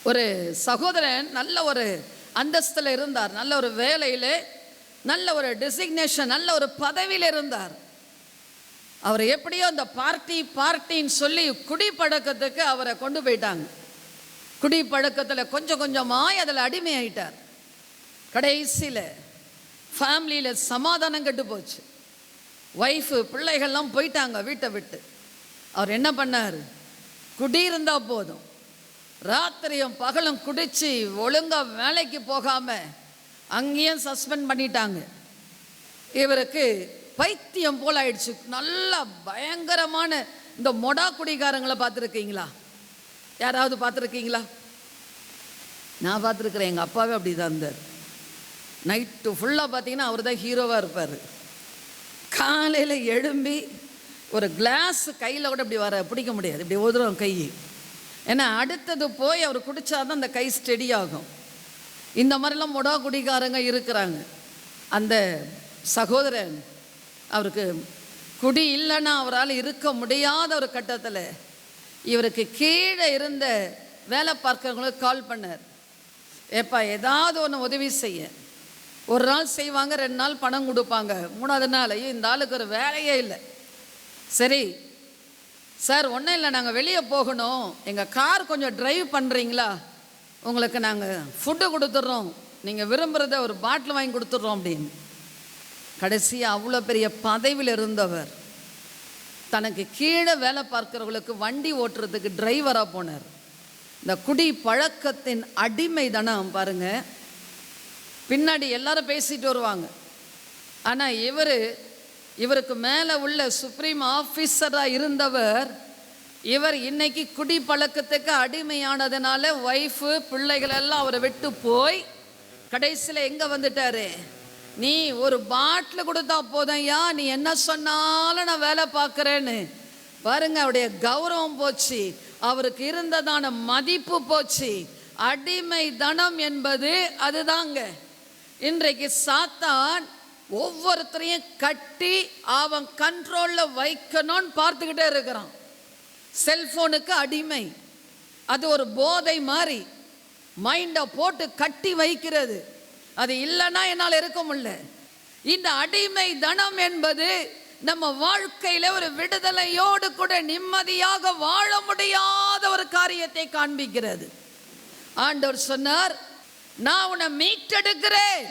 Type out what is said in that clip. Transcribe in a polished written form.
ஒரு சகோதரன் நல்ல ஒரு அந்தஸ்தில் இருந்தார், நல்ல ஒரு வேலையில், நல்ல ஒரு டெசிக்னேஷன், நல்ல ஒரு பதவியில் இருந்தார். அவர் எப்படியோ அந்த பார்ட்டின்னு சொல்லி குடிப்பழக்கத்துக்கு அவரை கொண்டு போயிட்டாங்க. குடிப்பழக்கத்தில் கொஞ்சம் கொஞ்சமாக அதில் அடிமையாயிட்டார். கடைசியில் ஃபேமிலியில் சமாதானம் கெட்டு போச்சு. ஒய்ஃபு பிள்ளைகள்லாம் போயிட்டாங்க வீட்டை விட்டு. அவர் என்ன பண்ணார்? குடி இருந்தால் போதும், ராத்திரியும் பகலும் குடித்து ஒழுங்காக வேலைக்கு போகாமல் அங்கேயும் சஸ்பெண்ட் பண்ணிட்டாங்க. இவருக்கு பைத்தியம் போல் ஆயிடுச்சு. நல்லா பயங்கரமான இந்த மொடா குடிகாரங்களை பார்த்துருக்கீங்களா? யாராவது பார்த்துருக்கீங்களா? நான் பார்த்துருக்குறேன். எங்கள் அப்பாவே அப்படி தான் இருந்தார். நைட்டு ஃபுல்லாக பார்த்தீங்கன்னா அவர் தான் ஹீரோவாக இருப்பார். காலையில் எழும்பி ஒரு கிளாஸ் கையில் கூட இப்படி பிடிக்க முடியாது, இப்படி உதிரும் கை. ஏன்னா அடுத்தது போய் அவர் குடித்தாதான் அந்த கை ஸ்டெடி ஆகும். இந்த மாதிரிலாம் மொடா குடிகாரங்க இருக்கிறாங்க. அந்த சகோதரன் அவருக்கு குடி இல்லைன்னா அவரால் இருக்க முடியாத ஒரு கட்டத்தில் இவருக்கு கீழே இருந்த வேலை பார்க்குறவங்களுக்கு கால் பண்ணார். ஏப்பா ஏதாவது ஒன்று உதவி செய்ய. ஒரு நாள் செய்வாங்க, 2 நாள் பணம் கொடுப்பாங்க, 3ஆவது நாள் ஐயோ இந்த ஆளுக்கு ஒரு வேலையே இல்லை. சரி சார், ஒன்றும் இல்லை, நாங்கள் வெளியே போகணும், எங்கள் கார் கொஞ்சம் டிரைவ் பண்ணுறீங்களா? உங்களுக்கு நாங்கள் ஃபுட்டு கொடுத்துட்றோம், நீங்கள் விரும்புகிறத ஒரு பாட்டில் வாங்கி கொடுத்துட்றோம் அப்படின்னு. கடைசியாக அவ்வளோ பெரிய பதவியில் இருந்தவர் தனக்கு கீழே வேலை பார்க்குறவங்களுக்கு வண்டி ஓட்டுறதுக்கு டிரைவராக போனார். இந்த குடி பழக்கத்தின் அடிமை தானே பாருங்கள். பின்னாடி எல்லாரும் பேசிட்டு வருவாங்க. ஆனால் இவருக்கு மேலே உள்ள சுப்ரீம் ஆஃபீஸராக இருந்தவர், இவர் இன்னைக்கு குடி பழக்கத்துக்கு அடிமையானதுனால ஒய்ஃபு பிள்ளைகள் எல்லாம் அவரை விட்டு போய் கடைசியில் எங்கே வந்துட்டாரு? நீ ஒரு பாட்டில் கொடுத்தா போதையா, நீ என்ன சொன்னாலும் நான் வேலை பார்க்குறேன்னு. பாருங்க, அவருடைய கௌரவம் போச்சு, அவருக்கு இருந்ததான மதிப்பு போச்சு. அடிமை தனம் என்பது அதுதாங்க. இன்றைக்கு சாத்தான் ஒவ்வொருத்தரையும் கட்டி அவன் கண்ட்ரோலில் வைக்கணும்னு பார்த்துக்கிட்டே இருக்கிறான். செல்ஃபோனுக்கு அடிமை, அது ஒரு போதை மாதிரி மைண்டை போட்டு கட்டி வைக்கிறது. அது இல்லைன்னா என்னால் இருக்க முடியல. இந்த அடிமை தனம் என்பது நம்ம வாழ்க்கையில் ஒரு விடுதலையோடு கூட நிம்மதியாக வாழ முடியாத ஒரு காரியத்தை காண்பிக்கிறது. ஆண்டவர் சொன்னார், நான் உன்னை மீட்டெடுக்கிறேன்,